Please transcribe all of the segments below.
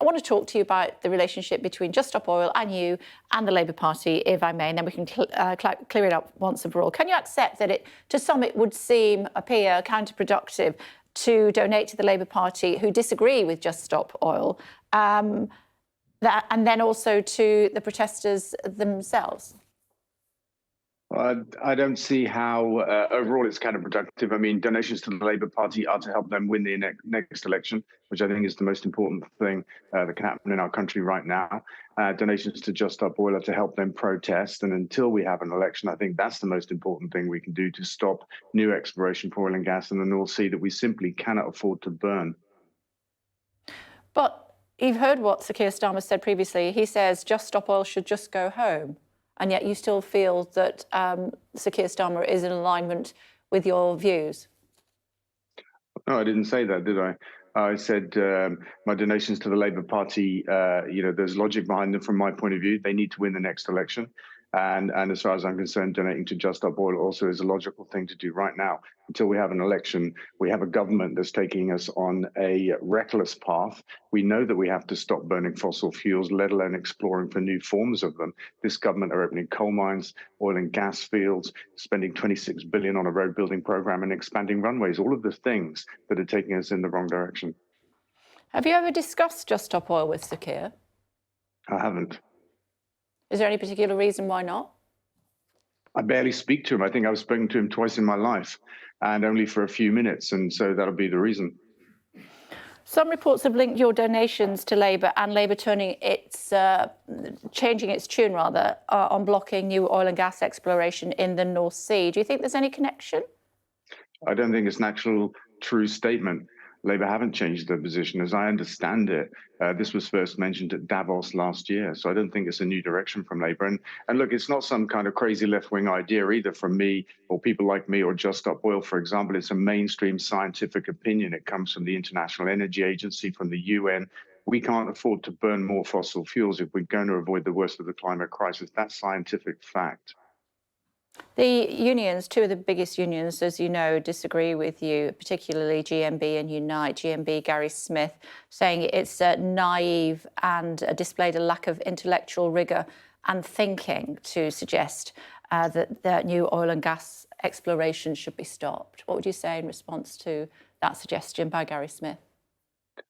I want to talk to you about the relationship between Just Stop Oil and you and the Labour Party, if I may, and then we can clear it up once and for all. Can you accept that to some it would appear counterproductive to donate to the Labour Party who disagree with Just Stop Oil, and then also to the protesters themselves? I don't see how overall it's counterproductive. I mean, donations to the Labour Party are to help them win the next election, which I think is the most important thing that can happen in our country right now. Donations to Just Stop Oil are to help them protest. And until we have an election, I think that's the most important thing we can do to stop new exploration for oil and gas in the North Sea that we simply cannot afford to burn. But you've heard what Sir Keir Starmer said previously. He says Just Stop Oil should just go home. And yet you still feel that Sir Keir Starmer is in alignment with your views? No, I didn't say that, did I? I said my donations to the Labour Party, there's logic behind them from my point of view. They need to win the next election. And as far as I'm concerned, donating to Just Stop Oil also is a logical thing to do right now. Until we have an election, we have a government that's taking us on a reckless path. We know that we have to stop burning fossil fuels, let alone exploring for new forms of them. This government are opening coal mines, oil and gas fields, spending $26 billion on a road building program and expanding runways, all of the things that are taking us in the wrong direction. Have you ever discussed Just Stop Oil with Sir Keir? I haven't. Is there any particular reason why not? I barely speak to him. I think I've spoken to him twice in my life, and only for a few minutes, and so that'll be the reason. Some reports have linked your donations to Labour and Labour changing its tune on blocking new oil and gas exploration in the North Sea. Do you think there's any connection? I don't think it's an actual true statement. Labour haven't changed their position. As I understand it, this was first mentioned at Davos last year. So I don't think it's a new direction from Labour. And look, it's not some kind of crazy left-wing idea either from me or people like me or Just Stop Oil, for example. It's a mainstream scientific opinion. It comes from the International Energy Agency, from the UN. We can't afford to burn more fossil fuels if we're going to avoid the worst of the climate crisis. That's scientific fact. The unions, two of the biggest unions, as you know, disagree with you, particularly GMB and Unite. GMB, Gary Smith, saying it's naive and displayed a lack of intellectual rigour and thinking to suggest that new oil and gas exploration should be stopped. What would you say in response to that suggestion by Gary Smith?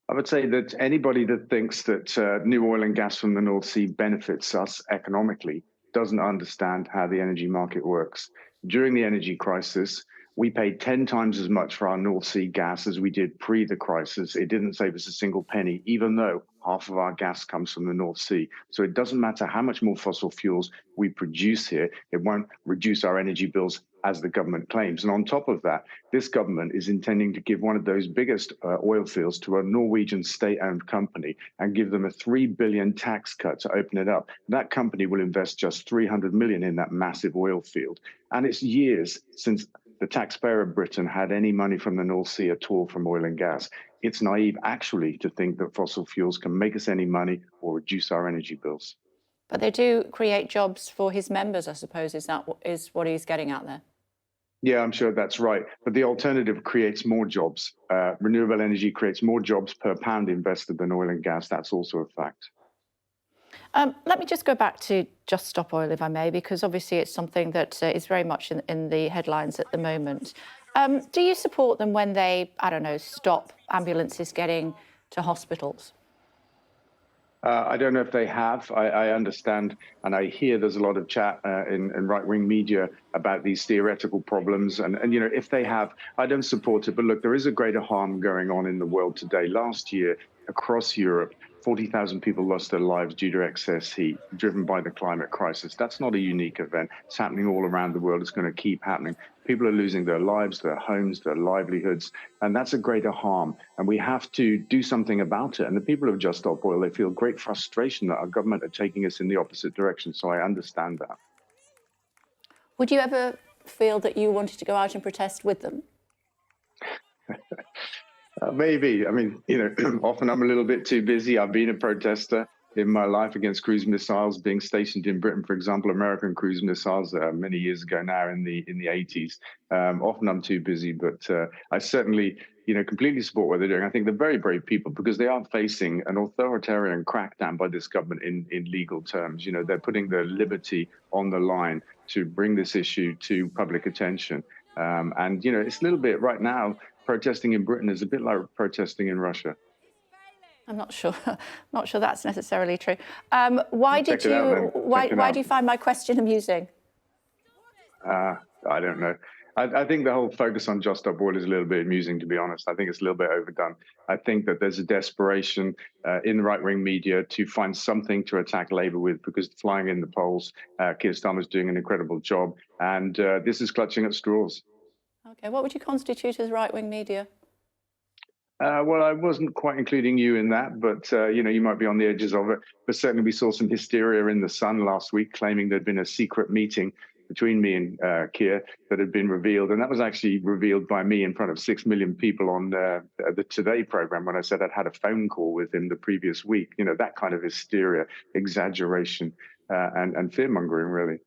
I would say that anybody that thinks that new oil and gas from the North Sea benefits us economically doesn't understand how the energy market works. During the energy crisis, we paid 10 times as much for our North Sea gas as we did pre the crisis. It didn't save us a single penny, even though half of our gas comes from the North Sea. So it doesn't matter how much more fossil fuels we produce here, it won't reduce our energy bills as the government claims. And on top of that, this government is intending to give one of those biggest oil fields to a Norwegian state-owned company and give them a $3 billion tax cut to open it up. That company will invest just $300 million in that massive oil field. And it's years since the taxpayer of Britain had any money from the North Sea at all from oil and gas. It's naive, actually, to think that fossil fuels can make us any money or reduce our energy bills. But they do create jobs for his members, I suppose. Is what he's getting at there? Yeah, I'm sure that's right. But the alternative creates more jobs. Renewable energy creates more jobs per pound invested than oil and gas. That's also a fact. Let me just go back to Just Stop Oil, if I may, because obviously it's something that is very much in the headlines at the moment. Do you support them when they, I don't know, stop ambulances getting to hospitals? I don't know if they have. I understand and I hear there's a lot of chat in right-wing media about these theoretical problems. And if they have, I don't support it. But look, there is a greater harm going on in the world today. Last year, across Europe, 40,000 people lost their lives due to excess heat, driven by the climate crisis. That's not a unique event. It's happening all around the world. It's going to keep happening. People are losing their lives, their homes, their livelihoods, and that's a greater harm. And we have to do something about it. And the people of Just Stop Oil, they feel great frustration that our government are taking us in the opposite direction. So I understand that. Would you ever feel that you wanted to go out and protest with them? Maybe. I mean, often I'm a little bit too busy. I've been a protester in my life against cruise missiles being stationed in Britain, for example, American cruise missiles many years ago now in the 80s. Often I'm too busy, but I certainly completely support what they're doing. I think they're very brave people because they are facing an authoritarian crackdown by this government in legal terms. They're putting their liberty on the line to bring this issue to public attention. And it's a little bit right now, protesting in Britain is a bit like protesting in Russia. I'm not sure. Not sure that's necessarily true. Why do you find my question amusing? I don't know. I think the whole focus on Just Stop Oil is a little bit amusing, to be honest. I think it's a little bit overdone. I think that there's a desperation in the right-wing media to find something to attack Labour with, because flying in the polls, Keir Starmer's doing an incredible job, and this is clutching at straws. Okay, what would you constitute as right-wing media? Well, I wasn't quite including you in that, but you might be on the edges of it. But certainly, we saw some hysteria in the Sun last week, claiming there'd been a secret meeting between me and Keir that had been revealed, and that was actually revealed by me in front of 6 million people on the Today program when I said I'd had a phone call with him the previous week. That kind of hysteria, exaggeration, and fear mongering, really.